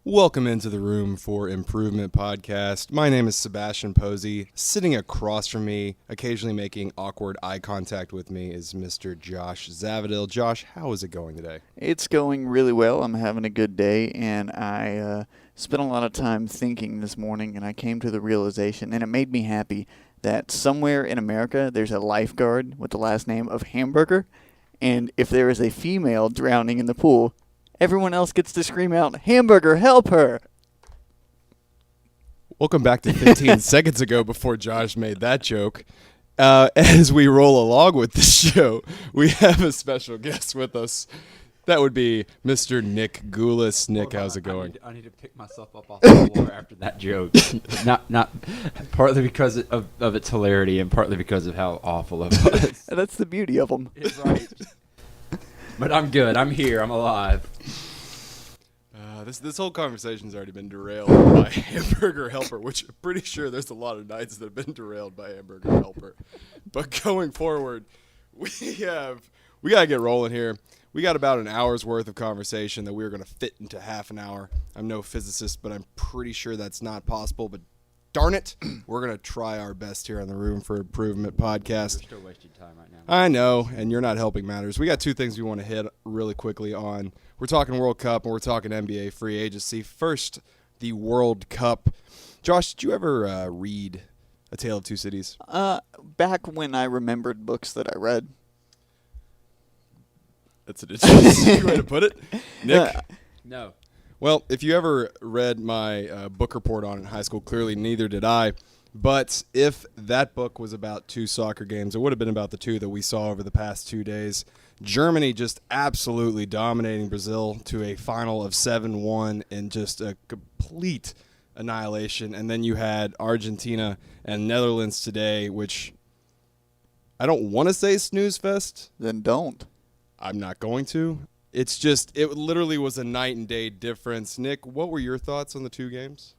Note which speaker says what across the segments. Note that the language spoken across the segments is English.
Speaker 1: Welcome into the Room for Improvement podcast. My name is Sebastian Posey. Sitting across from me, occasionally making awkward eye contact with me, is Mr. Josh Zavadil. Josh, how is it going today?
Speaker 2: It's going really well. I'm having a good day, and I spent a lot of time thinking this morning, and I came to the realization, and it made me happy, that somewhere in America there's a lifeguard with the last name of Hamburger, and if there is a female drowning in the pool, everyone else gets to scream out, "Hamburger, help her!"
Speaker 1: Welcome back to 15 seconds ago before Josh made that joke. As we roll along with the show, we have a special guest with us. That would be Mr. Nick Goulis. Nick, how's it going?
Speaker 3: I need to pick myself up off the floor after that joke. Not partly because of its hilarity and partly because of how awful it was.
Speaker 2: That's the beauty of them.
Speaker 3: It's right. But I'm good. I'm here. I'm alive.
Speaker 1: This whole conversation's already been derailed by Hamburger Helper, which I'm pretty sure there's a lot of nights that have been derailed by Hamburger Helper. But going forward, we got to get rolling here. We got about an hour's worth of conversation that we're going to fit into half an hour. I'm no physicist, but I'm pretty sure that's not possible. But darn it, we're going to try our best here on the Room for Improvement podcast.
Speaker 3: You're still wasting time right now.
Speaker 1: I know, and you're not helping matters. We got two things we want to hit really quickly on. We're talking World Cup and we're talking NBA free agency. First, the World Cup. Josh, did you ever read A Tale of Two Cities?
Speaker 2: Back when I remembered books that I read.
Speaker 1: That's an interesting way to put it. Nick?
Speaker 3: No.
Speaker 1: Well, if you ever read my book report on it in high school, clearly neither did I. But if that book was about two soccer games, it would have been about the two that we saw over the past 2 days. Germany just absolutely dominating Brazil to a final of 7-1 in just a complete annihilation. And then you had Argentina and Netherlands today, which I don't want to say snooze fest.
Speaker 2: Then don't.
Speaker 1: I'm not going to. It's just, it literally was a night and day difference. Nick, what were your thoughts on the two games?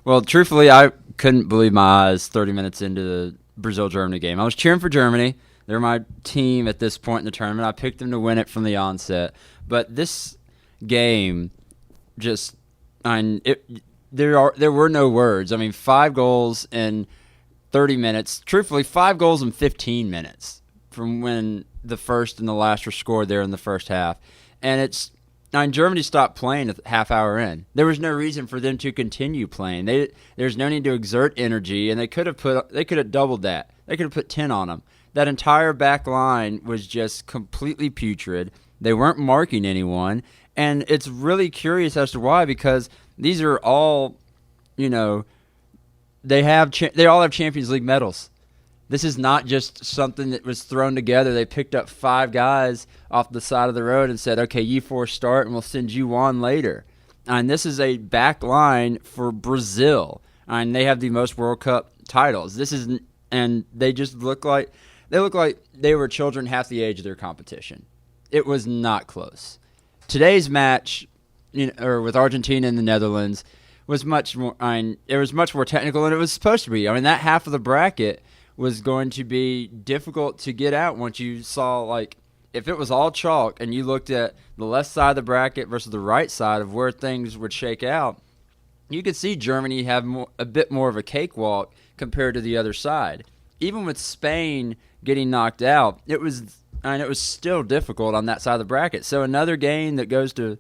Speaker 3: Well, truthfully, I couldn't believe my eyes 30 minutes into the Brazil-Germany game. I was cheering for Germany. They're my team at this point in the tournament. I picked them to win it from the onset. But this game just, there were no words. I mean, 5 goals in 30 minutes. Truthfully, 5 goals in 15 minutes from when the first and the last were scored there in the first half. And Germany stopped playing a half hour in. There was no reason for them to continue playing. There's no need to exert energy, and they could have doubled that. They could have put 10 on them. That entire back line was just completely putrid. They weren't marking anyone, and it's really curious as to why, because these are all, they all have Champions League medals. This is not just something that was thrown together. They picked up 5 guys off the side of the road and said, okay, you 4 start and we'll send you on later. And this is a back line for Brazil. And they have the most World Cup titles. And they just look like they were children half the age of their competition. It was not close. Today's match, with Argentina and the Netherlands, was much more. It was much more technical than it was supposed to be. I mean, that half of the bracket was going to be difficult to get out once you saw, if it was all chalk and you looked at the left side of the bracket versus the right side of where things would shake out, you could see Germany have a bit more of a cakewalk compared to the other side. Even with Spain getting knocked out, it was still difficult on that side of the bracket. So another game that goes to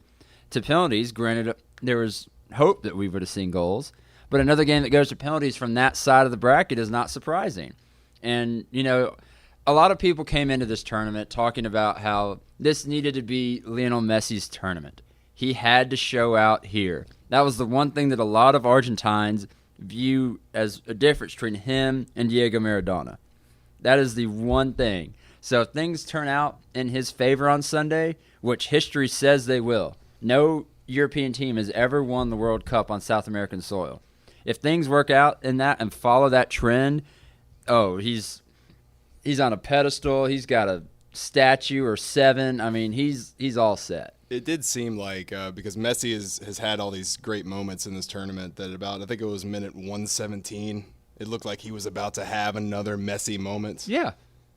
Speaker 3: penalties, granted there was hope that we would have seen goals, but another game that goes to penalties from that side of the bracket is not surprising. And, a lot of people came into this tournament talking about how this needed to be Lionel Messi's tournament. He had to show out here. That was the one thing that a lot of Argentines view as a difference between him and Diego Maradona. That is the one thing. So if things turn out in his favor on Sunday, which history says they will, no European team has ever won the World Cup on South American soil. If things work out in that and follow that trend, he's on a pedestal. He's got a statue or 7. I mean, he's all set.
Speaker 1: It did seem like, because Messi has had all these great moments in this tournament, that I think it was minute 117, it looked like he was about to have another Messi moment.
Speaker 3: Yeah.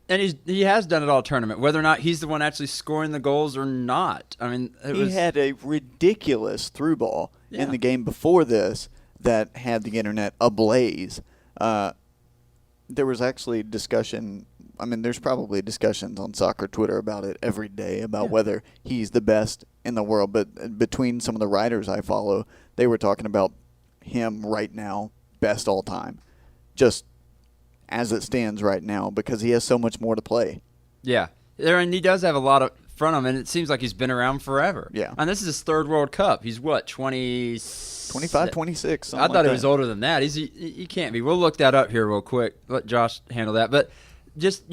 Speaker 3: And he has done it all tournament, whether or not he's the one actually scoring the goals or not. I mean,
Speaker 2: he had a ridiculous through ball in the game before this that had the internet ablaze. There was actually discussion. I mean, there's probably discussions on soccer Twitter about it every day about whether he's the best in the world. But between some of the writers I follow, they were talking about him right now, best all time, just as it stands right now, because he has so much more to play.
Speaker 3: Yeah, and he does have a lot of front of him, and it seems like he's been around forever.
Speaker 2: Yeah.
Speaker 3: And this is his third World Cup. He's what,
Speaker 2: 25, 26,
Speaker 3: I thought he was older than that. He can't be. We'll look that up here real quick. Let Josh handle that. But just,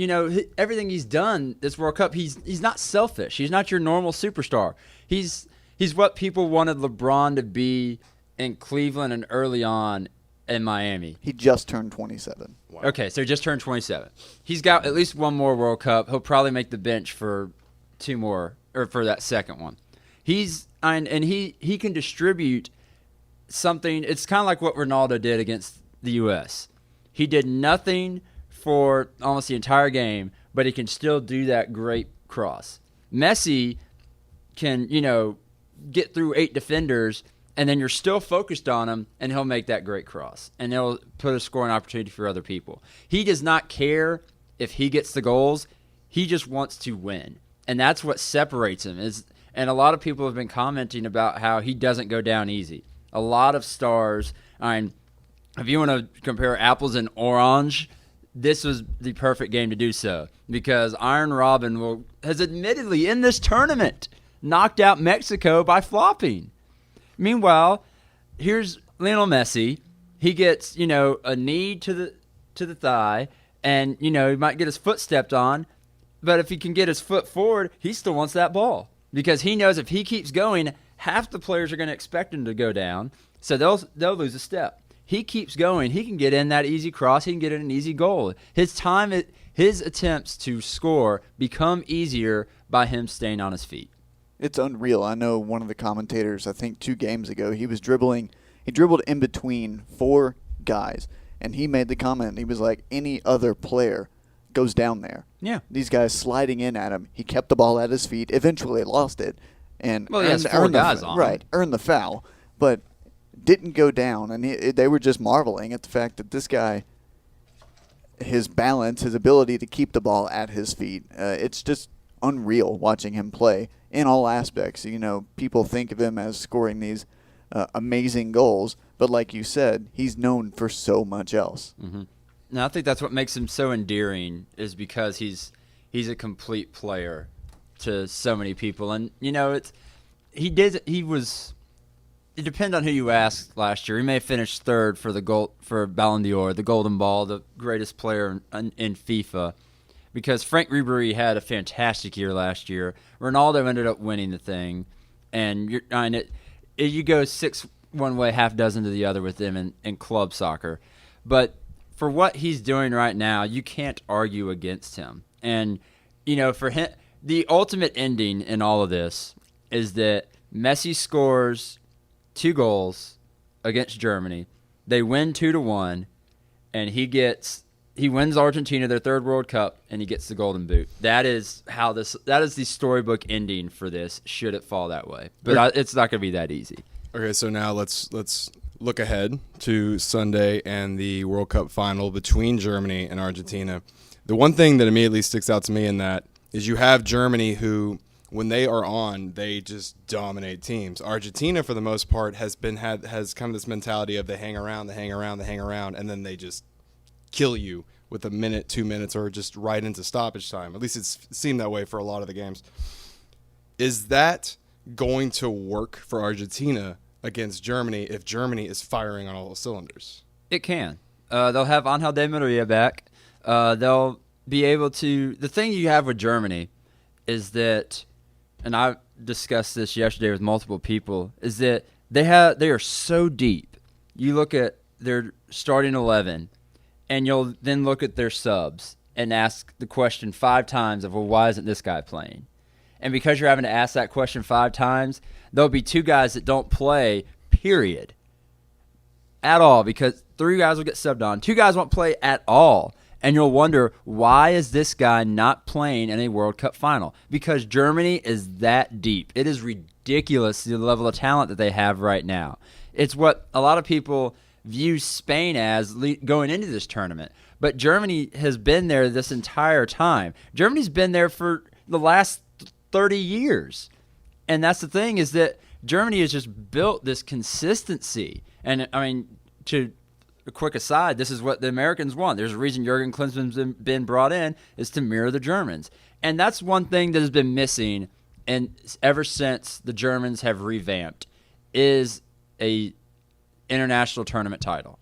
Speaker 3: everything he's done this World Cup, he's not selfish. He's not your normal superstar. He's what people wanted LeBron to be in Cleveland and early on in Miami.
Speaker 2: He just turned 27.
Speaker 1: Wow.
Speaker 3: Okay, so he just turned 27. He's got at least one more World Cup. He'll probably make the bench for two more, or for that second one. He can distribute something. It's kind of like what Ronaldo did against the U.S. He did nothing for almost the entire game, but he can still do that great cross. Messi can, get through 8 defenders, and then you're still focused on him, and he'll make that great cross. And he'll put a scoring opportunity for other people. He does not care if he gets the goals. He just wants to win. And that's what separates him. And a lot of people have been commenting about how he doesn't go down easy. A lot of stars, if you want to compare apples and orange, this was the perfect game to do so. Because Iron Robin has admittedly, in this tournament, knocked out Mexico by flopping. Meanwhile, here's Lionel Messi. He gets, a knee to the thigh, and, he might get his foot stepped on. But if he can get his foot forward, he still wants that ball. Because he knows if he keeps going, half the players are going to expect him to go down. So they'll lose a step. He keeps going. He can get in that easy cross. He can get in an easy goal. His attempts to score become easier by him staying on his feet.
Speaker 2: It's unreal. I know one of the commentators, I think 2 games ago, he dribbled in between 4 guys, and he made the comment, he was like, any other player goes down there.
Speaker 3: Yeah.
Speaker 2: These guys sliding in at him. He kept the ball at his feet, eventually lost it, and
Speaker 3: he has 4 guys on him.
Speaker 2: Right, earned the foul, but didn't go down, and they were just marveling at the fact that this guy, his balance, his ability to keep the ball at his feet, it's just unreal watching him play in all aspects. People think of him as scoring these amazing goals, but like you said, he's known for so much else.
Speaker 3: Mm-hmm. Now, I think that's what makes him so endearing, is because he's a complete player to so many people. And it depends on who you ask. Last year, he may have finished 3rd for Ballon d'Or, the Golden Ball, the greatest player in FIFA. Because Frank Ribery had a fantastic year last year. Ronaldo ended up winning the thing, and you go 6 one way, half dozen to the other with him in club soccer. But for what he's doing right now, you can't argue against him. And for him, the ultimate ending in all of this is that Messi scores 2 goals against Germany. They win 2-1, and he wins Argentina their 3rd World Cup, and he gets the Golden Boot. That is the storybook ending for this, should it fall that way. But it's not going to be that easy.
Speaker 1: Okay, so now let's look ahead to Sunday and the World Cup final between Germany and Argentina. The one thing that immediately sticks out to me in that is you have Germany who, when they are on, they just dominate teams. Argentina, for the most part, has kind of this mentality of they hang around, and then they just kill you with a minute, 2 minutes, or just right into stoppage time. At least it's seemed that way for a lot of the games. Is that going to work for Argentina against Germany if Germany is firing on all cylinders?
Speaker 3: It can. They'll have Angel Di Maria back. They'll be able to. The thing you have with Germany is that, and I discussed this yesterday with multiple people, is that they are so deep. You look at their starting 11, and you'll then look at their subs and ask the question 5 times of, well, why isn't this guy playing? And because you're having to ask that question 5 times, there'll be 2 guys that don't play, period, at all, because 3 guys will get subbed on. 2 guys won't play at all. And you'll wonder, why is this guy not playing in a World Cup final? Because Germany is that deep. It is ridiculous the level of talent that they have right now. It's what a lot of people view Spain as going into this tournament. But Germany has been there this entire time. Germany's been there for the last 30 years. And that's the thing, is that Germany has just built this consistency. And, I mean, to a quick aside, this is what the Americans want. There's a reason Jurgen Klinsmann's been brought in, is to mirror the Germans. And that's one thing that has been missing, and ever since the Germans have revamped, is a international tournament title.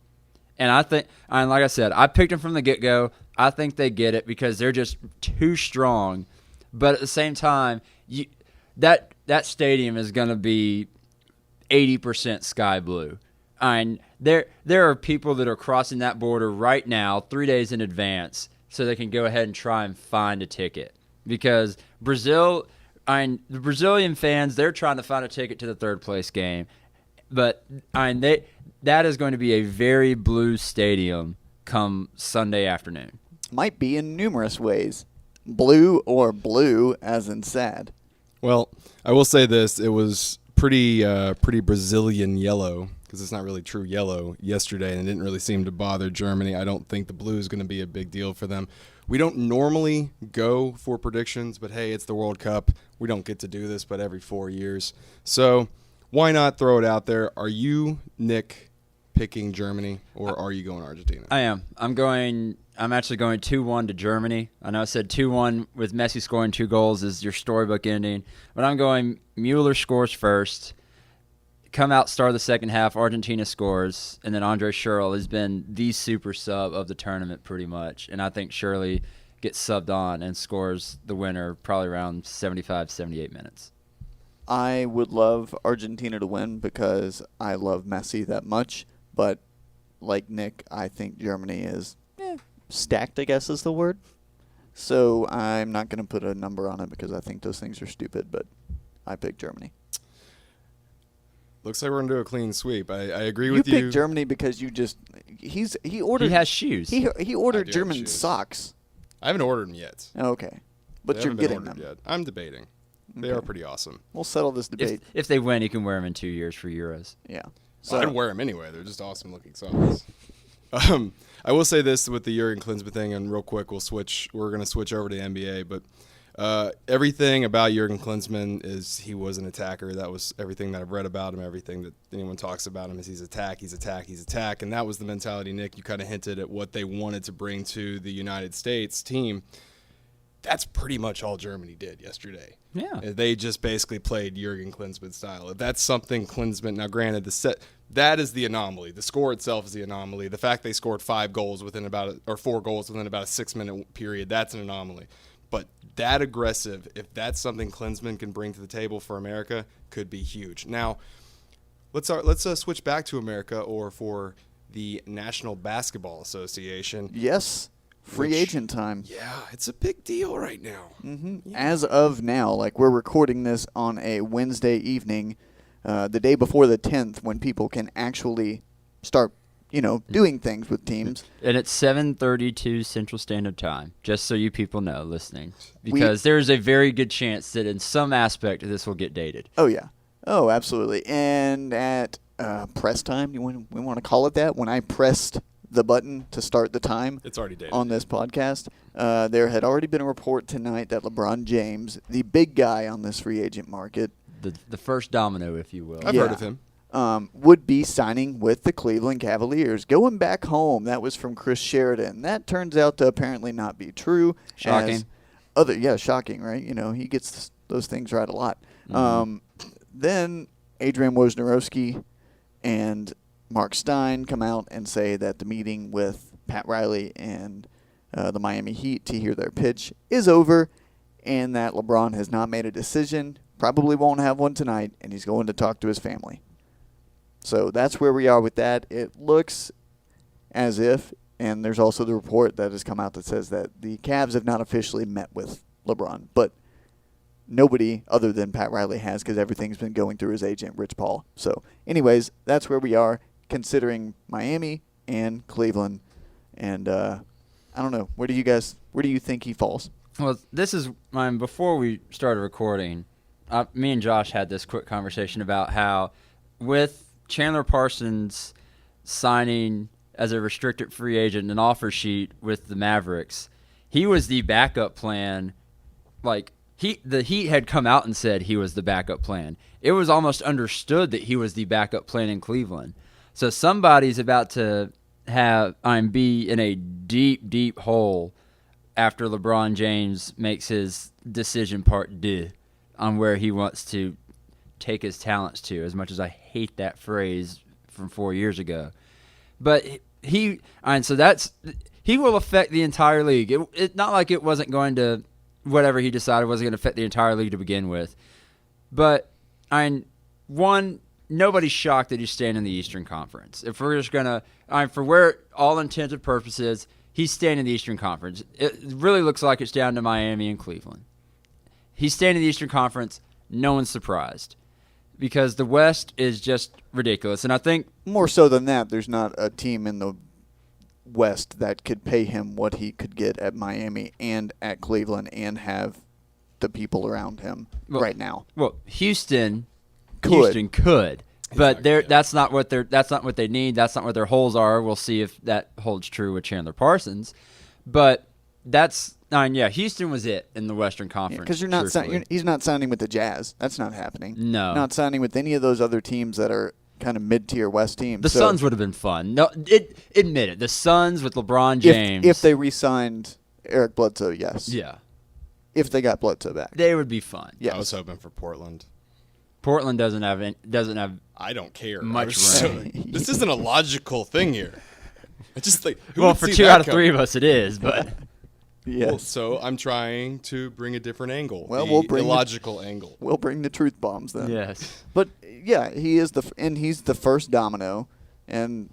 Speaker 3: And I think, like I said, I picked them from the get-go. I think they get it because they're just too strong. But at the same time, that stadium is going to be 80% sky blue. And there are people that are crossing that border right now 3 days in advance so they can go ahead and try and find a ticket. Because the Brazilian fans, they're trying to find a ticket to the third-place game. But that is going to be a very blue stadium come Sunday afternoon.
Speaker 2: Might be in numerous ways. Blue or blue as in sad.
Speaker 1: Well, I will say this. It was pretty Brazilian yellow, because it's not really true yellow yesterday, and it didn't really seem to bother Germany. I don't think the blue is going to be a big deal for them. We don't normally go for predictions, but hey, it's the World Cup. We don't get to do this but every 4 years. So why not throw it out there? Are you, Nick, picking Germany, or are you going Argentina?
Speaker 3: I am. I'm actually going 2-1 to Germany. I know I said 2-1 with Messi scoring 2 goals is your storybook ending, but I'm going Mueller scores first. Come out, start the second half, Argentina scores, and then Andre Schürrle has been the super sub of the tournament pretty much. And I think Schürrle gets subbed on and scores the winner probably around 75, 78 minutes.
Speaker 2: I would love Argentina to win because I love Messi that much. But like Nick, I think Germany is stacked, I guess is the word. So I'm not going to put a number on it because I think those things are stupid, but I pick Germany.
Speaker 1: Looks like we're going to do a clean sweep. I agree with you.
Speaker 2: You picked Germany because you just he ordered.
Speaker 3: He has shoes.
Speaker 2: He ordered
Speaker 1: I do have
Speaker 2: German
Speaker 1: shoes.
Speaker 2: socks.
Speaker 1: I haven't ordered them yet.
Speaker 2: Okay, but
Speaker 1: They
Speaker 2: you're
Speaker 1: haven't been
Speaker 2: getting them.
Speaker 1: ordered yet. I'm debating. They
Speaker 2: Okay.
Speaker 1: are pretty awesome.
Speaker 2: We'll settle this debate.
Speaker 3: If they win, he can wear them in 2 years for Euros.
Speaker 2: Yeah.
Speaker 1: So I'd wear them anyway. They're just awesome looking socks. I will say this with the Jurgen Klinsmann thing, and real quick, we're going to switch over to the NBA. But everything about Jurgen Klinsmann is he was an attacker. That was everything that I've read about him. Everything that anyone talks about him is he's attack, and that was the mentality. Nick, you kind of hinted at what they wanted to bring to the United States team. That's pretty much all Germany did yesterday.
Speaker 3: Yeah.
Speaker 1: They just basically played Jurgen Klinsmann style. If that's something Klinsmann, now granted, that is the anomaly. The score itself is the anomaly. The fact they scored 4 goals within about a 6-minute period, that's an anomaly. But that aggressive, if that's something Klinsmann can bring to the table for America, could be huge. Now, let's switch back to America, or for the National Basketball Association.
Speaker 2: Yes. Free agent time.
Speaker 1: Yeah, it's a big deal right now.
Speaker 2: Mm-hmm. As of now, like we're recording this on a Wednesday evening, the day before the 10th, when people can actually start, doing things with teams.
Speaker 3: And it's 7:32 Central Standard Time, just so you people know listening. Because there's a very good chance that in some aspect this will get dated.
Speaker 2: Oh, yeah. Oh, absolutely. And at press time, we want to call it that, when I pressed the button to start the time,
Speaker 1: It's already dated.
Speaker 2: on this podcast, there had already been a report tonight that LeBron James, the big guy on this free agent market,
Speaker 3: The first domino, if you will.
Speaker 1: I've heard of him.
Speaker 2: would be signing with the Cleveland Cavaliers. Going back home, that was from Chris Sheridan. That turns out to apparently not be true.
Speaker 3: Shocking.
Speaker 2: Shocking, right? He gets those things right a lot.
Speaker 3: Mm-hmm.
Speaker 2: Then Adrian Wojnarowski and Mark Stein come out and say that the meeting with Pat Riley and the Miami Heat to hear their pitch is over, and that LeBron has not made a decision, probably won't have one tonight, and he's going to talk to his family. So that's where we are with that. It looks as if, and there's also the report that has come out that says that the Cavs have not officially met with LeBron, but nobody other than Pat Riley has, because everything's been going through his agent, Rich Paul. So anyways, that's where we are, considering Miami and Cleveland. And I don't know. Where do you think he falls?
Speaker 3: Well, this is mine. Before we started recording, me and Josh had this quick conversation about how, with Chandler Parsons signing as a restricted free agent an offer sheet with the Mavericks, he was the backup plan. Like the Heat had come out and said he was the backup plan. It was almost understood that he was the backup plan in Cleveland. So somebody's about to be in a deep, deep hole after LeBron James makes his decision part deux on where he wants to take his talents to, as much as I hate that phrase from 4 years ago. But he will affect the entire league. It not like it wasn't going to, whatever he decided wasn't going to affect the entire league to begin with. But nobody's shocked that he's staying in the Eastern Conference. If we're just going to, for where all intents and purposes, he's staying in the Eastern Conference. It really looks like it's down to Miami and Cleveland. He's staying in the Eastern Conference. No one's surprised because the West is just ridiculous. And I think
Speaker 2: more so than that, there's not a team in the West that could pay him what he could get at Miami and at Cleveland and have the people around him right now.
Speaker 3: Well, Houston
Speaker 2: could.
Speaker 3: But that's not what they need. That's not what their holes are. We'll see if that holds true with Chandler Parsons. But Houston was it in the Western Conference.
Speaker 2: Because he's not signing with the Jazz. That's not happening.
Speaker 3: No,
Speaker 2: not signing with any of those other teams that are kind of mid-tier West teams.
Speaker 3: The Suns would have been fun. No, admit it. The Suns with LeBron James.
Speaker 2: If they re-signed Eric Bledsoe, yes.
Speaker 3: Yeah.
Speaker 2: If they got Bledsoe back,
Speaker 3: they would be fun.
Speaker 2: Yes.
Speaker 1: I was hoping for Portland.
Speaker 3: Portland doesn't have.
Speaker 1: I don't care.
Speaker 3: Much
Speaker 1: This isn't a logical thing here. I just think.
Speaker 3: For 2 out of 3 of us, it is. But
Speaker 2: yes.
Speaker 1: Well, so I'm trying to bring a different angle.
Speaker 2: Well,
Speaker 1: we'll bring illogical angle.
Speaker 2: We'll bring the truth bombs then.
Speaker 3: Yes.
Speaker 2: But yeah, he's the first domino, and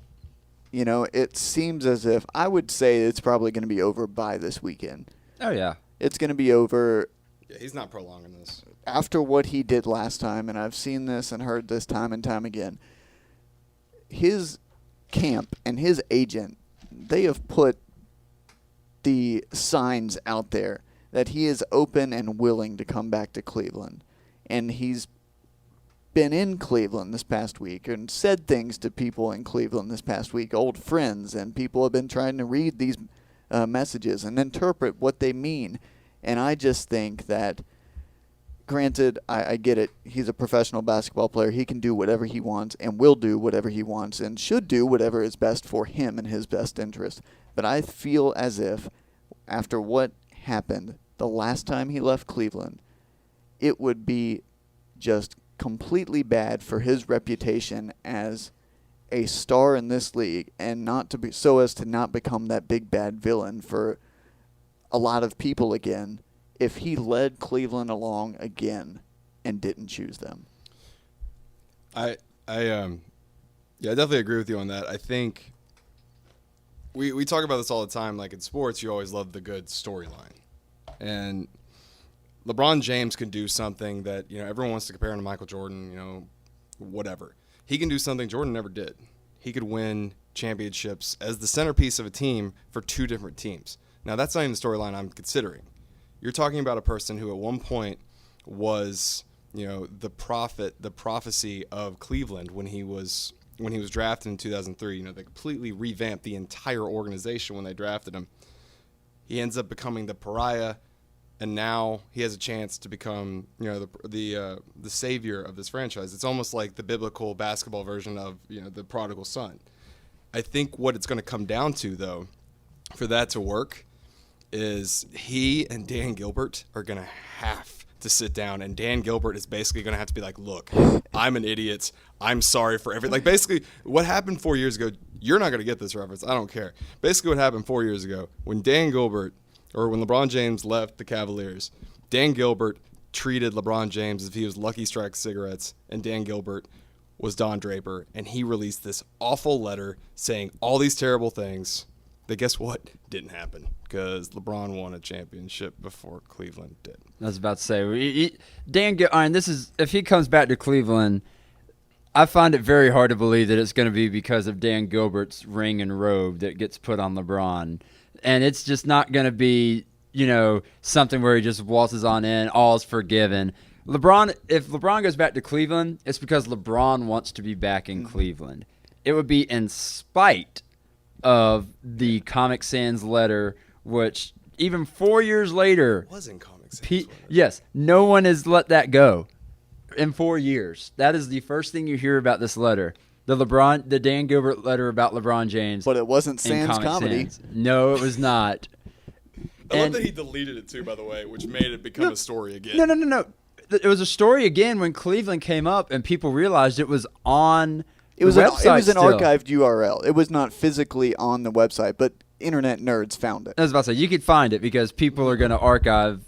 Speaker 2: it seems as if I would say it's probably going to be over by this weekend.
Speaker 3: Oh yeah.
Speaker 2: It's going to be over.
Speaker 1: Yeah, he's not prolonging this.
Speaker 2: After what he did last time, and I've seen this and heard this time and time again, his camp and his agent, they have put the signs out there that he is open and willing to come back to Cleveland. And he's been in Cleveland this past week and said things to people in Cleveland this past week, old friends, and people have been trying to read these messages and interpret what they mean. And I just think that, granted, I get it. He's a professional basketball player. He can do whatever he wants and will do whatever he wants and should do whatever is best for him and his best interest. But I feel as if after what happened the last time he left Cleveland, it would be just completely bad for his reputation as a star in this league and not to be so as to not become that big bad villain for a lot of people again if he led Cleveland along again and didn't choose them.
Speaker 1: I definitely agree with you on that. I think we talk about this all the time. Like in sports, you always love the good storyline, and LeBron James can do something that everyone wants to compare him to Michael Jordan. Whatever, he can do something Jordan never did. He could win championships as the centerpiece of a team for 2 different teams. Now that's not even the storyline I'm considering. You're talking about a person who at one point was, the prophecy of Cleveland when he was drafted in 2003. They completely revamped the entire organization when they drafted him. He ends up becoming the pariah, and now he has a chance to become, the savior of this franchise. It's almost like the biblical basketball version of, the prodigal son. I think what it's going to come down to, though, for that to work, is he and Dan Gilbert are going to have to sit down, and Dan Gilbert is basically going to have to be like, look, I'm an idiot. I'm sorry for everything. Like, basically, what happened 4 years ago, you're not going to get this reference. I don't care. Basically, what happened 4 years ago, when LeBron James left the Cavaliers, Dan Gilbert treated LeBron James as if he was Lucky Strike cigarettes, and Dan Gilbert was Don Draper, and he released this awful letter saying all these terrible things that, guess what, didn't happen because LeBron won a championship before Cleveland did.
Speaker 3: I was about to say, if he comes back to Cleveland, I find it very hard to believe that it's going to be because of Dan Gilbert's ring and robe that gets put on LeBron. And it's just not going to be, something where he just waltzes on in, all is forgiven. If LeBron goes back to Cleveland, it's because LeBron wants to be back in Cleveland. It would be in spite of the Comic Sans letter, which even 4 years later,
Speaker 1: It was in Comic Sans.
Speaker 3: yes, no one has let that go in 4 years. That is the first thing you hear about this letter. The Dan Gilbert letter about LeBron James.
Speaker 2: But it wasn't
Speaker 3: in
Speaker 2: Sans
Speaker 3: Comic
Speaker 2: comedy.
Speaker 3: Sans. No, it was not.
Speaker 1: I love
Speaker 3: And-
Speaker 1: that he deleted it too, by the way, which made it become a story again.
Speaker 3: No. It was a story again when Cleveland came up and people realized it was on
Speaker 2: It was
Speaker 3: the
Speaker 2: an,
Speaker 3: website
Speaker 2: it was an
Speaker 3: still.
Speaker 2: archived URL. It was not physically on the website, but internet nerds found it.
Speaker 3: I was about to say, you could find it because people are going to archive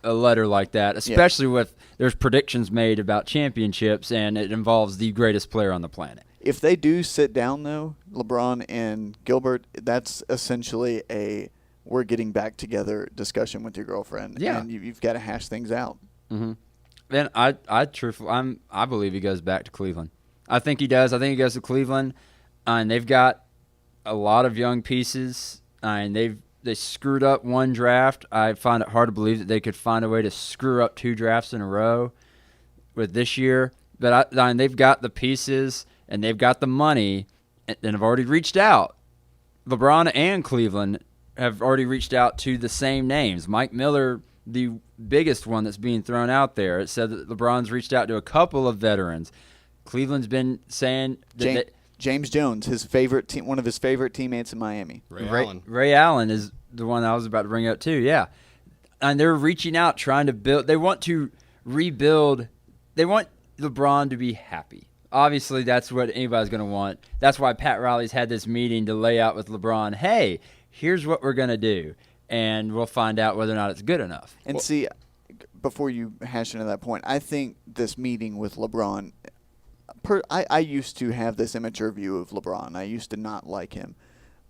Speaker 3: a letter like that, especially with there's predictions made about championships and it involves the greatest player on the planet.
Speaker 2: If they do sit down, though, LeBron and Gilbert, that's essentially a we're getting back together discussion with your girlfriend.
Speaker 3: Yeah.
Speaker 2: And you've got to hash things out.
Speaker 3: Mm-hmm. And I believe he goes back to Cleveland. I think he does. I think he goes to Cleveland, and they've got a lot of young pieces, and they screwed up one draft. I find it hard to believe that they could find a way to screw up 2 drafts in a row with this year. But they've got the pieces, and they've got the money, and have already reached out. LeBron and Cleveland have already reached out to the same names. Mike Miller, the biggest one that's being thrown out there. It said that LeBron's reached out to a couple of veterans. Cleveland's been saying that
Speaker 2: James Jones, one of his favorite teammates in Miami.
Speaker 1: Ray Allen.
Speaker 3: Allen is the one I was about to bring up too. Yeah, and they're reaching out, trying to build. They want to rebuild. They want LeBron to be happy. Obviously, that's what anybody's going to want. That's why Pat Riley's had this meeting to lay out with LeBron. Hey, here's what we're going to do, and we'll find out whether or not it's good enough.
Speaker 2: And see, before you hash into that point, I think this meeting with LeBron, I used to have this immature view of LeBron. I used to not like him.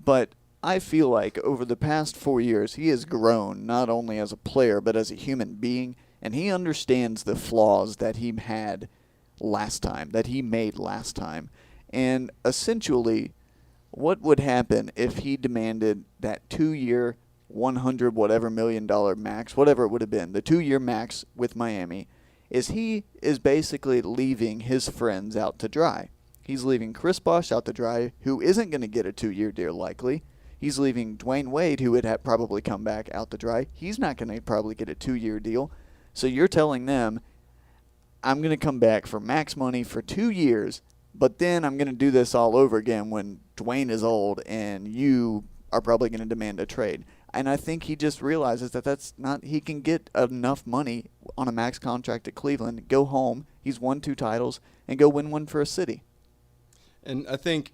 Speaker 2: But I feel like over the past 4 years, he has grown not only as a player, but as a human being, and he understands the flaws that he had last time, that he made last time. And essentially, what would happen if he demanded that 2-year, $100 whatever million max, whatever it would have been, the 2-year max with Miami, is he is basically leaving his friends out to dry. He's leaving Chris Bosh out to dry, who isn't going to get a 2-year deal likely. He's leaving Dwayne Wade, who would probably come back, out to dry. He's not going to probably get a 2-year deal. So you're telling them, I'm going to come back for max money for 2 years, but then I'm going to do this all over again when Dwayne is old and you are probably going to demand a trade. And I think he just realizes that that's not, he can get enough money on a max contract at Cleveland, go home, he's won 2 titles, and go win one for a city.
Speaker 1: And I think,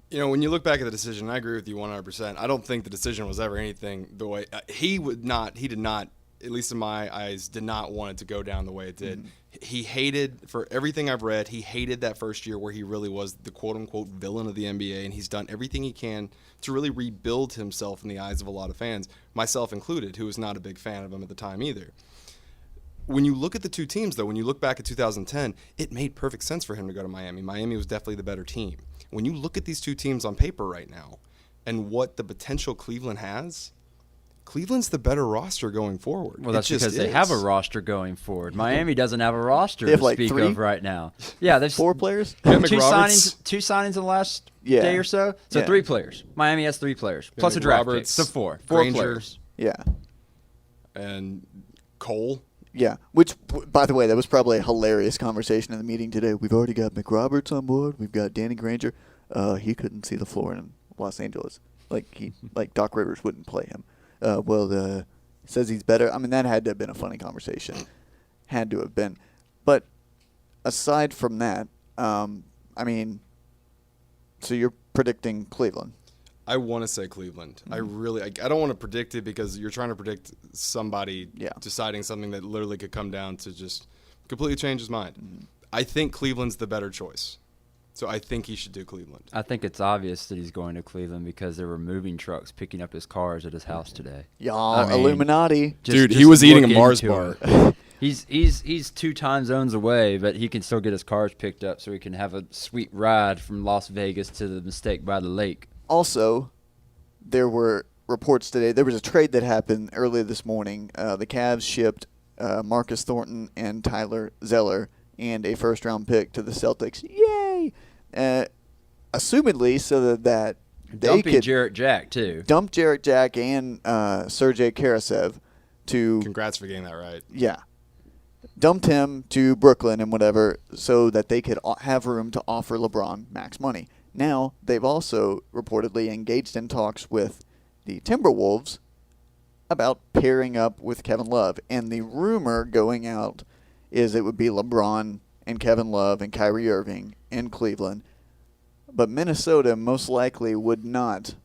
Speaker 1: when you look back at the decision, I agree with you 100%. I don't think the decision was ever anything the way he did not, at least in my eyes, did not want it to go down the way it did. Mm-hmm. He hated, for everything I've read, he hated that first year where he really was the quote-unquote villain of the NBA, and he's done everything he can to really rebuild himself in the eyes of a lot of fans, myself included, who was not a big fan of him at the time either. When you look at the 2 teams, though, when you look back at 2010, it made perfect sense for him to go to Miami. Miami was definitely the better team. When you look at these 2 teams on paper right now and what the potential Cleveland has, Cleveland's the better roster going forward.
Speaker 3: Well, that's because they have a roster going forward. Miami doesn't have a roster to speak
Speaker 2: 3?
Speaker 3: of right now. Yeah, there's
Speaker 2: 4 players?
Speaker 3: two signings in the last day or so. So 3 players. Miami has 3 players plus a draft pick. So 4
Speaker 1: Granger,
Speaker 3: players.
Speaker 2: Yeah.
Speaker 1: And Cole.
Speaker 2: Yeah, which, by the way, that was probably a hilarious conversation in the meeting today. We've already got McRoberts on board. We've got Danny Granger. He couldn't see the floor in Los Angeles. Like Doc Rivers wouldn't play him. Says he's better. I mean, that had to have been a funny conversation. Had to have been. But aside from that, so you're predicting Cleveland.
Speaker 1: I want to say Cleveland. Mm-hmm. I don't want to predict it because you're trying to predict somebody deciding something that literally could come down to just completely change his mind. Mm-hmm. I think Cleveland's the better choice. So I think he should do Cleveland.
Speaker 3: I think it's obvious that he's going to Cleveland because there were moving trucks picking up his cars at his house today.
Speaker 2: Y'all, Illuminati.
Speaker 1: Dude, he was eating a Mars bar.
Speaker 3: He's 2 time zones away, but he can still get his cars picked up so he can have a sweet ride from Las Vegas to the Mistake by the Lake.
Speaker 2: Also, there were reports today. There was a trade that happened earlier this morning. The Cavs shipped Marcus Thornton and Tyler Zeller and a first-round pick to the Celtics. Yay! Assumedly, so that they
Speaker 3: Dumping
Speaker 2: could
Speaker 3: Jarrett Jack, too.
Speaker 2: dump Jarrett Jack and Sergei Karasev to
Speaker 1: Congrats for getting that right.
Speaker 2: dumped him to Brooklyn and whatever so that they could have room to offer LeBron max money. Now, they've also reportedly engaged in talks with the Timberwolves about pairing up with Kevin Love. And the rumor going out is it would be LeBron and Kevin Love and Kyrie Irving in Cleveland. But Minnesota most likely would not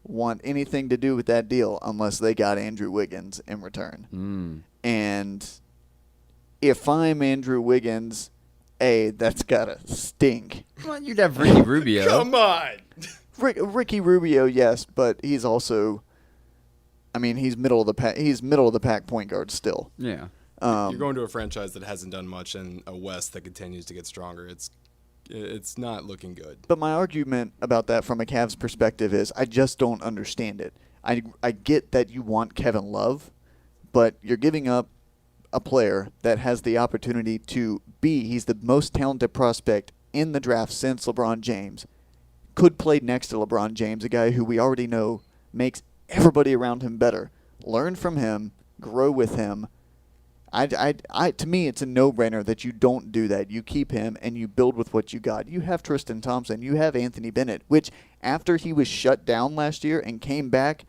Speaker 2: want anything to do with that deal unless they got Andrew Wiggins in return. And if I'm Andrew Wiggins, that's got to stink.
Speaker 3: Well, you'd have Ricky Rubio.
Speaker 1: Come on.
Speaker 2: Ricky Rubio, yes, but he's also, he's middle of the pack. He's middle of the pack point guard still.
Speaker 3: Yeah.
Speaker 1: You're going to a franchise that hasn't done much and a West that continues to get stronger. It's not looking good.
Speaker 2: But my argument about that from a Cavs perspective is I just don't understand it. I get that you want Kevin Love, but you're giving up a player that has the opportunity to be, he's the most talented prospect in the draft since LeBron James, could play next to LeBron James, a guy who we already know makes everybody around him better. Learn from him, grow with him. To me, it's a no-brainer that you don't do that. You keep him and you build with what you got. You have Tristan Thompson. You have Anthony Bennett, which after he was shut down last year and came back,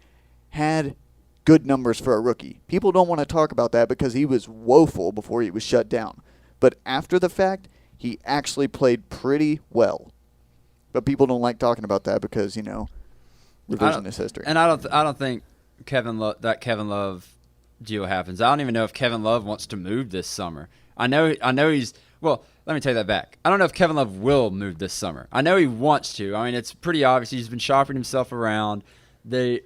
Speaker 2: had good numbers for a rookie. People don't want to talk about that because he was woeful before he was shut down. But after the fact, he actually played pretty well. But people don't like talking about that because, revisionist history.
Speaker 3: And I don't think Kevin Love deal happens. I don't even know if Kevin Love wants to move this summer. I know he's well, let me take that back. I don't know if Kevin Love will move this summer. I know he wants to. It's pretty obvious he's been shopping himself around. The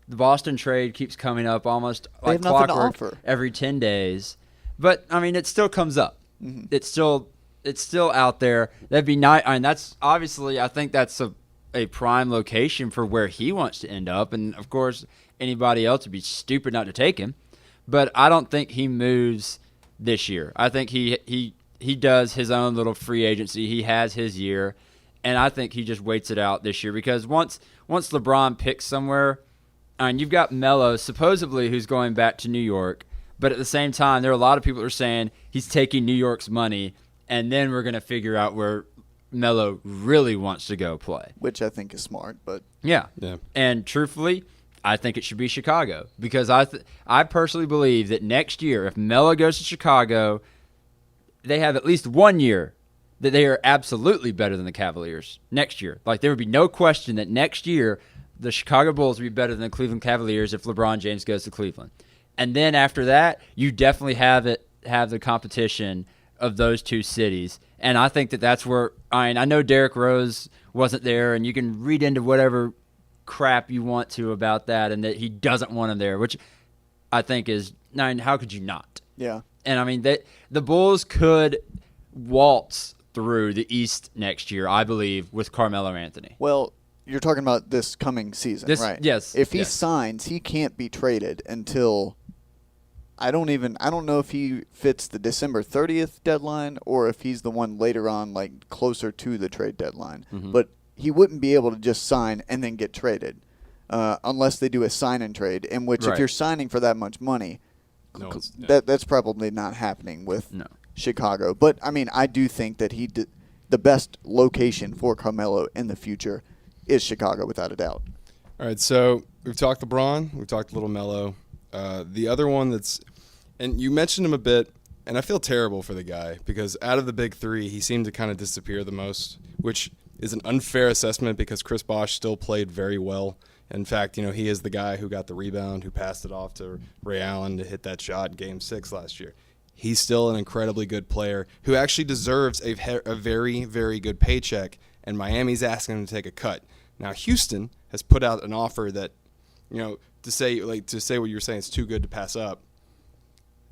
Speaker 3: Boston trade keeps coming up almost like clockwork every 10 days. But it still comes up. Mm-hmm. It's still out there. That'd be nice. That's obviously, I think that's a prime location for where he wants to end up. And of course, anybody else would be stupid not to take him. But I don't think he moves this year. I think he does his own little free agency. He has his year, and I think he just waits it out this year because once LeBron picks somewhere, you've got Melo supposedly who's going back to New York, but at the same time, there are a lot of people who are saying he's taking New York's money, and then we're going to figure out where Melo really wants to go play.
Speaker 2: Which I think is smart, but
Speaker 3: yeah. And truthfully, I think it should be Chicago because I personally believe that next year, if Melo goes to Chicago, they have at least 1 year that they are absolutely better than the Cavaliers next year. Like, there would be no question that next year the Chicago Bulls would be better than the Cleveland Cavaliers if LeBron James goes to Cleveland. And then after that, you definitely have the competition of those two cities. And I think that's where I know Derrick Rose wasn't there, and you can read into whatever crap you want to about that, and that he doesn't want him there, which I think is how could you not?
Speaker 2: Yeah.
Speaker 3: And the Bulls could waltz through the East next year, I believe, with Carmelo Anthony.
Speaker 2: Well, you're talking about this coming season, right?
Speaker 3: Yes.
Speaker 2: If he signs, he can't be traded until I don't know if he fits the December 30th deadline or if he's the one later on, like closer to the trade deadline. Mm-hmm. But he wouldn't be able to just sign and then get traded unless they do a sign and trade, in which if you're signing for that much money, that's probably not happening with Chicago. But, I do think that the best location for Carmelo in the future is Chicago, without a doubt.
Speaker 1: All right, so we've talked LeBron, we've talked a little Melo. The other one and you mentioned him a bit, and I feel terrible for the guy because out of the big three, he seemed to kind of disappear the most, which is an unfair assessment because Chris Bosh still played very well. In fact, he is the guy who got the rebound, who passed it off to Ray Allen to hit that shot in Game 6 last year. He's still an incredibly good player who actually deserves a very, very good paycheck, and Miami's asking him to take a cut. Now, Houston has put out an offer that, to say what you're saying is too good to pass up.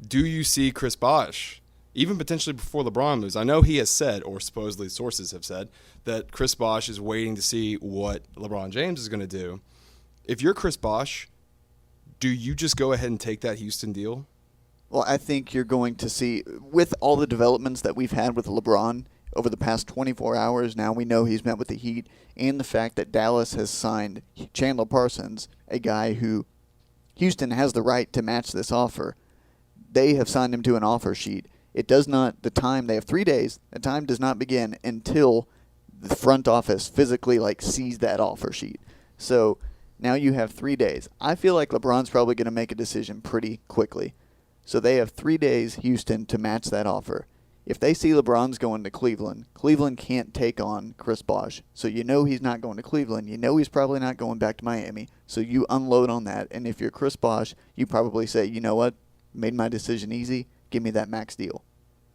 Speaker 1: Do you see Chris Bosh, even potentially before LeBron moves? I know he has said, or supposedly sources have said, that Chris Bosh is waiting to see what LeBron James is going to do. if you're Chris Bosh, do you just go ahead and take that Houston deal?
Speaker 2: Well, I think you're going to see, with all the developments that we've had with LeBron over the past 24 hours, now we know he's met with the Heat, and the fact that Dallas has signed Chandler Parsons, a guy who Houston has the right to match this offer. They have signed him to an offer sheet. It does not, the time, they have 3 days. The time does not begin until the front office physically sees that offer sheet. So now you have 3 days. I feel like LeBron's probably going to make a decision pretty quickly. So they have 3 days, Houston, to match that offer. If they see LeBron's going to Cleveland, Cleveland can't take on Chris Bosh. So you know he's not going to Cleveland. You know he's probably not going back to Miami. So you unload on that. And if you're Chris Bosh, you probably say, you know what, made my decision easy. Give me that max deal.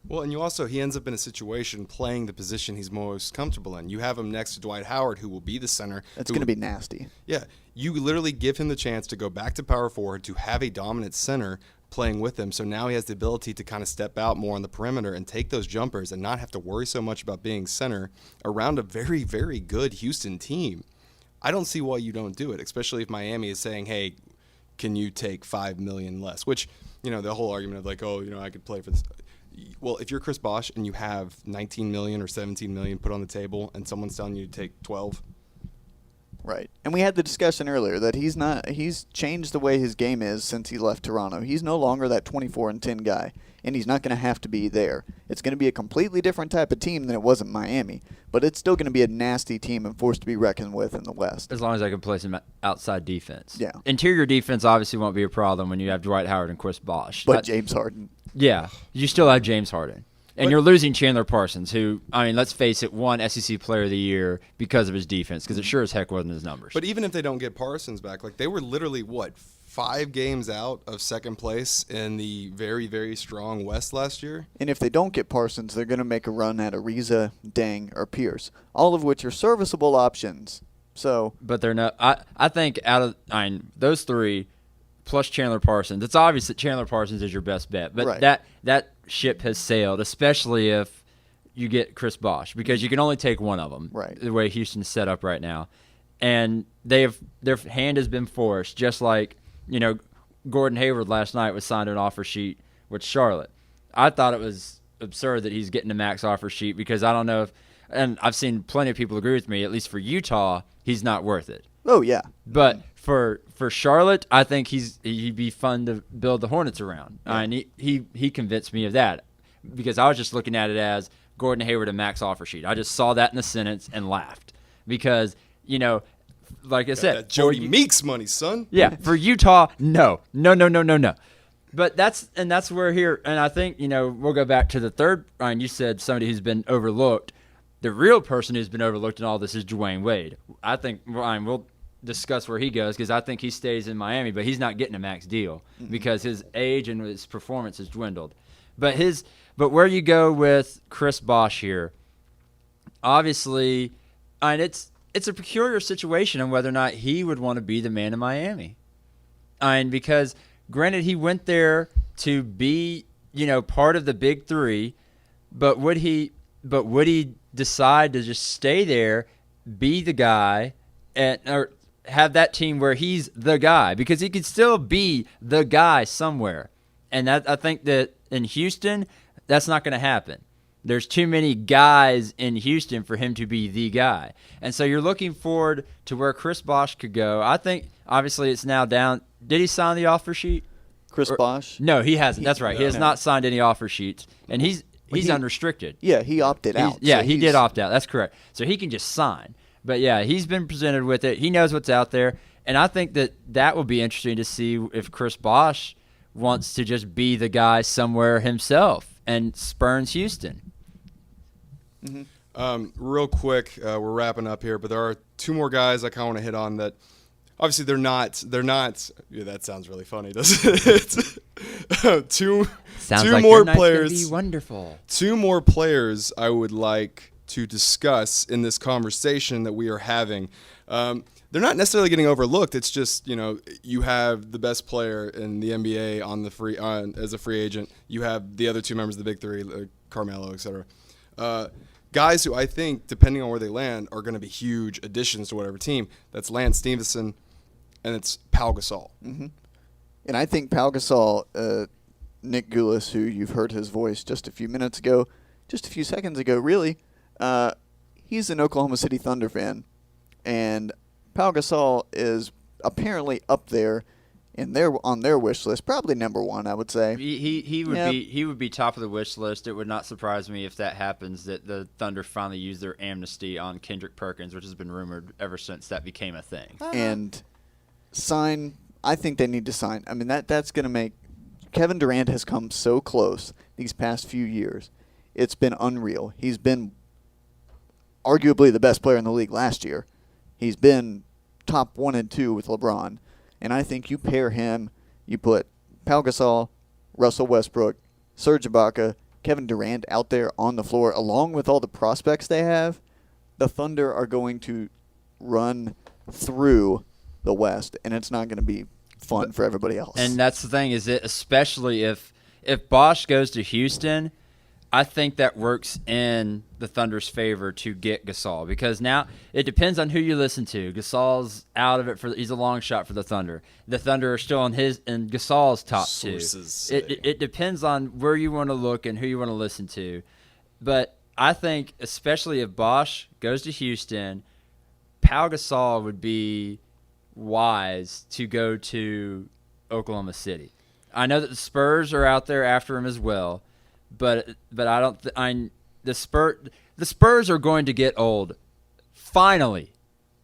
Speaker 1: Well, and he ends up in a situation playing the position he's most comfortable in. You have him next to Dwight Howard, who will be the center.
Speaker 2: That's going to be nasty.
Speaker 1: Yeah. You literally give him the chance to go back to power forward, to have a dominant center playing with him. So now he has the ability to kind of step out more on the perimeter and take those jumpers and not have to worry so much about being center around a very, very good Houston team. I don't see why you don't do it, especially if Miami is saying, hey, can you take $5 million less? Which, the whole argument of I could play for this. Well, if you're Chris Bosh and you have $19 million or $17 million put on the table and someone's telling you to take 12.
Speaker 2: Right. And we had the discussion earlier that he's changed the way his game is since he left Toronto. He's no longer that 24-10 guy, and he's not going to have to be there. It's going to be a completely different type of team than it was in Miami, but it's still going to be a nasty team and force to be reckoned with in the West.
Speaker 3: As long as I can play some outside defense.
Speaker 2: Yeah.
Speaker 3: Interior defense obviously won't be a problem when you have Dwight Howard and Chris Bosh.
Speaker 2: But James Harden.
Speaker 3: Yeah. You still have James Harden. And you're losing Chandler Parsons, who, let's face it, won SEC Player of the Year because of his defense, because it sure as heck wasn't his numbers.
Speaker 1: But even if they don't get Parsons back, they were literally, 5 games out of second place in the very, very strong West last year?
Speaker 2: And if they don't get Parsons, they're going to make a run at Ariza, Deng, or Pierce, all of which are serviceable options.
Speaker 3: But they're not. I think out of those three, plus Chandler Parsons, it's obvious that Chandler Parsons is your best bet. But
Speaker 2: right.
Speaker 3: that ship has sailed, especially if you get Chris Bosh, because you can only take one of them.
Speaker 2: Right.
Speaker 3: The way Houston's set up right now, and their hand has been forced, just like Gordon Hayward last night was signed an offer sheet with Charlotte. I thought it was absurd that he's getting a max offer sheet because I don't know if, and I've seen plenty of people agree with me. At least for Utah, he's not worth it.
Speaker 2: Oh yeah.
Speaker 3: But for Charlotte, I think he'd be fun to build the Hornets around.
Speaker 2: Yeah.
Speaker 3: And he convinced me of that because I was just looking at it as Gordon Hayward a max offer sheet. I just saw that in the sentence and laughed because like I said,
Speaker 1: that Jody Meeks money, son.
Speaker 3: Yeah, for Utah, no. But that's where here, and I think we'll go back to the third. Ryan, you said somebody who's been overlooked. The real person who's been overlooked in all this is Dwayne Wade. I think Ryan, we'll discuss where he goes because I think he stays in Miami, but he's not getting a max deal because his age and his performance has dwindled. But where you go with Chris Bosh here, obviously, and it's a peculiar situation on whether or not he would want to be the man in Miami. And because granted he went there to be, part of the big three, but would he decide to just stay there, be the guy, or have that team where he's the guy? Because he could still be the guy somewhere. And I think that in Houston, that's not going to happen. There's too many guys in Houston for him to be the guy. And so you're looking forward to where Chris Bosh could go. I think, obviously, it's now down. Did he sign the offer sheet?
Speaker 2: Chris Bosh?
Speaker 3: No, he hasn't. That's right. He has not signed any offer sheets. And he's unrestricted.
Speaker 2: Yeah, he opted out.
Speaker 3: Yeah, he did opt out. That's correct. So he can just sign. But, yeah, he's been presented with it. He knows what's out there. And I think that will be interesting to see if Chris Bosh wants to just be the guy somewhere himself and spurns Houston.
Speaker 1: Mm-hmm. Real quick, we're wrapping up here, but there are 2 more guys I kind of want to hit on that. Obviously, they're not. Yeah, that sounds really funny, doesn't it? two
Speaker 3: like
Speaker 1: more
Speaker 3: your night's
Speaker 1: players.
Speaker 3: gonna be wonderful. 2
Speaker 1: more players I would like to discuss in this conversation that we are having. They're not necessarily getting overlooked. It's just you have the best player in the NBA on the free as a free agent. You have the other 2 members of the big three, Carmelo, etc. Guys who I think, depending on where they land, are going to be huge additions to whatever team. That's Lance Stevenson and it's Pau Gasol.
Speaker 2: And I think Pau Gasol, Nick Goulas, who you've heard his voice just a few seconds ago, really, he's an Oklahoma City Thunder fan. And Pau Gasol is apparently up there on their wish list, probably number one, I would say.
Speaker 3: He would be top of the wish list. It would not surprise me if that happens, that the Thunder finally use their amnesty on Kendrick Perkins, which has been rumored ever since that became a thing.
Speaker 2: And I think they need to sign. I mean, that's going to make Kevin Durant has come so close these past few years. It's been unreal. He's been arguably the best player in the league last year. He's been top 1 and 2 with LeBron. And I think you pair him, you put Pau Gasol, Russell Westbrook, Serge Ibaka, Kevin Durant out there on the floor, along with all the prospects they have, the Thunder are going to run through the West, and it's not going to be fun for everybody else.
Speaker 3: And that's the thing, is that especially if Bosch goes to Houston, I think that works in the Thunder's favor to get Gasol, because now it depends on who you listen to. Gasol's out of it he's a long shot for the Thunder. The Thunder are still in Gasol's top
Speaker 1: Sources
Speaker 3: two.
Speaker 1: say.
Speaker 3: It depends on where you want to look and who you want to listen to. But I think especially if Bosch goes to Houston, Pau Gasol would be wise to go to Oklahoma City. I know that the Spurs are out there after him as well. But I don't. The Spurs are going to get old, finally,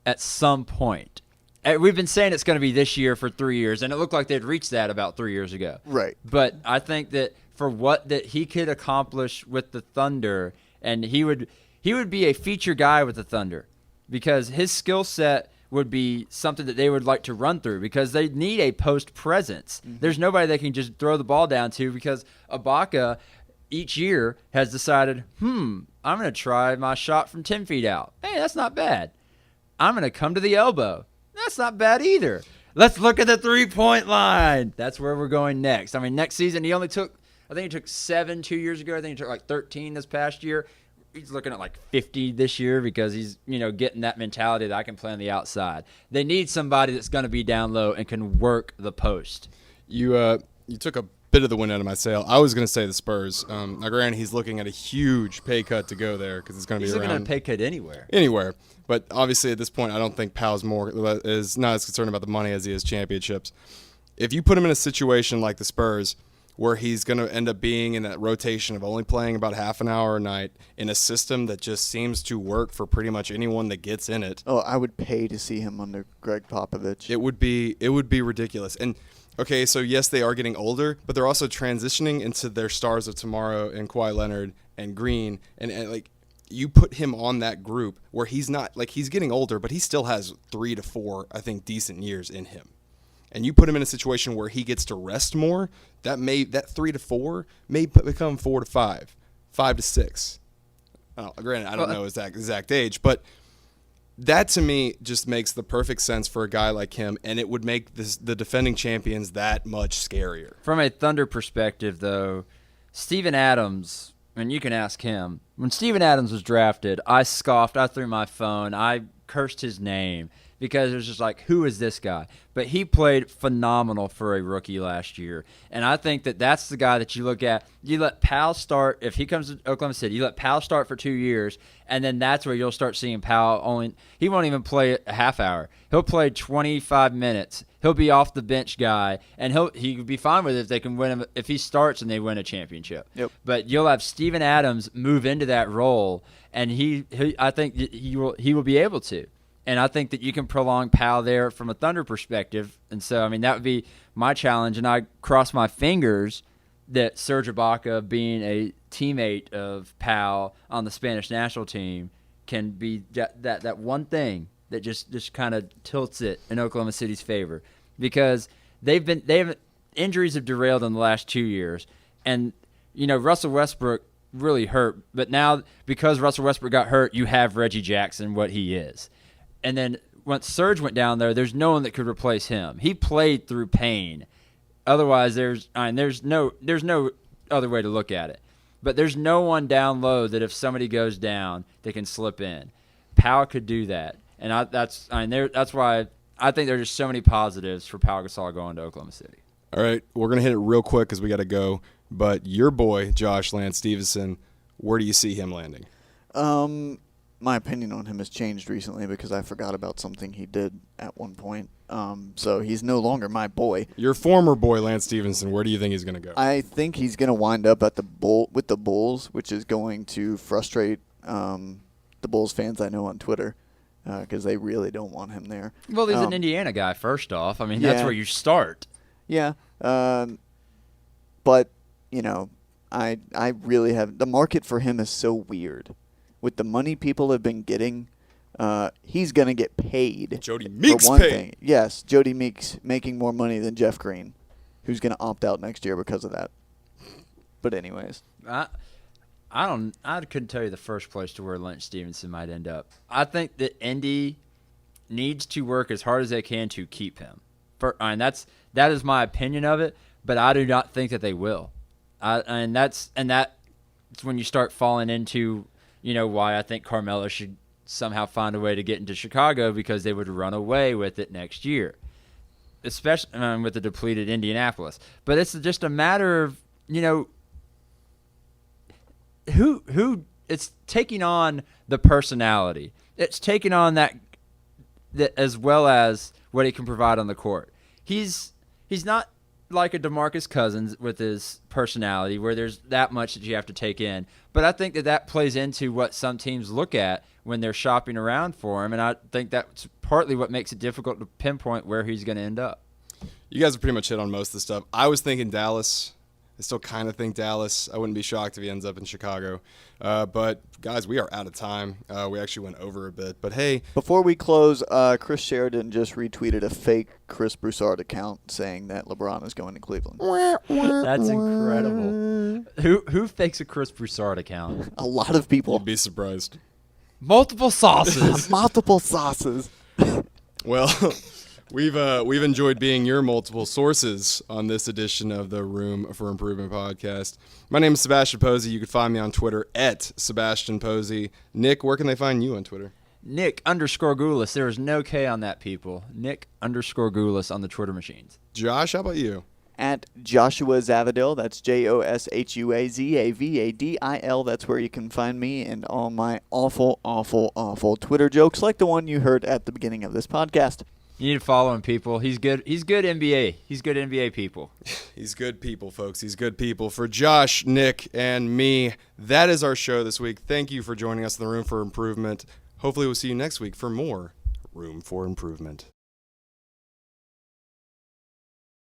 Speaker 3: at some point. We've been saying it's going to be this year for 3 years, and it looked like they'd reached that about 3 years ago.
Speaker 2: Right.
Speaker 3: But I think that for what that he could accomplish with the Thunder, and he would be a feature guy with the Thunder, because his skill set would be something that they would like to run through, because they need a post presence. There's nobody they can just throw the ball down to, because Ibaka each year has decided, I'm going to try my shot from 10 feet out. Hey, that's not bad. I'm going to come to the elbow. That's not bad either. Let's look at the three-point line. That's where we're going next. I mean, next season he took 7 2 years ago. I think he took like 13 this past year. He's looking at like 50 this year, because he's, getting that mentality that I can play on the outside. They need somebody that's going to be down low and can work the post.
Speaker 1: You took a bit of the wind out of my sail. I was going to say the Spurs. Now, granted, he's looking at a huge pay cut to go there, because it's going to be
Speaker 3: He's
Speaker 1: around
Speaker 3: looking at a pay cut anywhere.
Speaker 1: But obviously at this point, I don't think Powell's is not as concerned about the money as he is championships. If you put him in a situation like the Spurs, where he's going to end up being in that rotation of only playing about half an hour a night in a system that just seems to work for pretty much anyone that gets in it.
Speaker 2: Oh, I would pay to see him under Greg Popovich.
Speaker 1: It would be ridiculous. And okay, so yes, they are getting older, but they're also transitioning into their stars of tomorrow and Kawhi Leonard and Green, and like you put him on that group where he's not, like, he's getting older, but he still has 3 to 4, I think, decent years in him. And you put him in a situation where he gets to rest more, that 3 to 4 may become 4 to 5, 5 to 6. Granted, I don't know his exact age, but that to me just makes the perfect sense for a guy like him, and it would make the defending champions that much scarier.
Speaker 3: From a Thunder perspective, though, Steven Adams, and you can ask him, when Steven Adams was drafted, I scoffed, I threw my phone, I cursed his name, because it was just like, who is this guy? But he played phenomenal for a rookie last year. And I think that that's the guy that you look at. You let Powell start. If he comes to Oklahoma City, you let Powell start for 2 years, and then that's where you'll start seeing Powell he won't even play a half hour. He'll play 25 minutes. He'll be off the bench guy, and he would be fine with it if they can win him, if he starts and they win a championship.
Speaker 2: Yep.
Speaker 3: But you'll have Steven Adams move into that role, and I think he will be able to. And I think that you can prolong Powell there from a Thunder perspective. And so, I mean, that would be my challenge. And I cross my fingers that Serge Ibaka, being a teammate of Powell on the Spanish national team, can be that one thing that just kind of tilts it in Oklahoma City's favor. Because injuries have derailed in the last 2 years. And, Russell Westbrook really hurt. But now, because Russell Westbrook got hurt, you have Reggie Jackson, what he is. And then once Serge went down there's no one that could replace him. He played through pain. Otherwise, there's no other way to look at it. But there's no one down low that if somebody goes down, they can slip in. Powell could do that, and that's why I think there are just so many positives for Pau Gasol going to Oklahoma City.
Speaker 1: All right, we're going to hit it real quick because we got to go. But your boy, Josh Lance Stevenson, where do you see him landing?
Speaker 2: My opinion on him has changed recently because I forgot about something he did at one point. So he's no longer my boy.
Speaker 1: Your former boy, Lance Stevenson, where do you think he's going to go?
Speaker 2: I think he's going to wind up at with the Bulls, which is going to frustrate the Bulls fans I know on Twitter because they really don't want him there.
Speaker 3: Well, he's an Indiana guy, first off. I mean, that's where you start.
Speaker 2: Yeah. But, you know, I really have – the market for him is so weird. With the money people have been getting, he's going to get paid.
Speaker 1: Jody Meeks
Speaker 2: for one
Speaker 1: paid.
Speaker 2: thing. Yes, Jody Meeks making more money than Jeff Green, who's going to opt out next year because of that. But anyways.
Speaker 3: I couldn't tell you the first place to where Lance Stevenson might end up. I think that Indy needs to work as hard as they can to keep him. That is my opinion of it, but I do not think that they will. That's when you start falling into, why I think Carmelo should somehow find a way to get into Chicago, because they would run away with it next year, especially with the depleted Indianapolis. But it's just a matter of, who it's taking on the personality. It's taking on that as well as what he can provide on the court. He's not like a DeMarcus Cousins with his personality where there's that much that you have to take in. But I think that plays into what some teams look at when they're shopping around for him, and I think that's partly what makes it difficult to pinpoint where he's going to end up.
Speaker 1: You guys have pretty much hit on most of the stuff. I was thinking Dallas. I still kind of think Dallas. I wouldn't be shocked if he ends up in Chicago. But, guys, we are out of time. We actually went over a bit. But, hey.
Speaker 2: Before we close, Chris Sheridan just retweeted a fake Chris Broussard account saying that LeBron is going to Cleveland.
Speaker 3: That's incredible. Who fakes a Chris Broussard account?
Speaker 2: A lot of people.
Speaker 1: You'd be surprised.
Speaker 3: Multiple sauces.
Speaker 2: Multiple sauces.
Speaker 1: Well, we've enjoyed being your multiple sources on this edition of the Room for Improvement podcast. My name is Sebastian Posey. You can find me on Twitter at Sebastian Posey. Nick, where can they find you on Twitter?
Speaker 3: Nick_Gulas. There is no K on that, people. Nick_Gulas on the Twitter machines.
Speaker 1: Josh, how about you?
Speaker 2: At Joshua Zavadil. That's JOSHUAZAVADIL. That's where you can find me and all my awful, awful, awful Twitter jokes like the one you heard at the beginning of this podcast.
Speaker 3: You need to follow him, people. He's good. He's good NBA. He's good NBA people.
Speaker 1: He's good people, folks. He's good people. For Josh, Nick, and me, that is our show this week. Thank you for joining us in the Room for Improvement. Hopefully we'll see you next week for more Room for Improvement.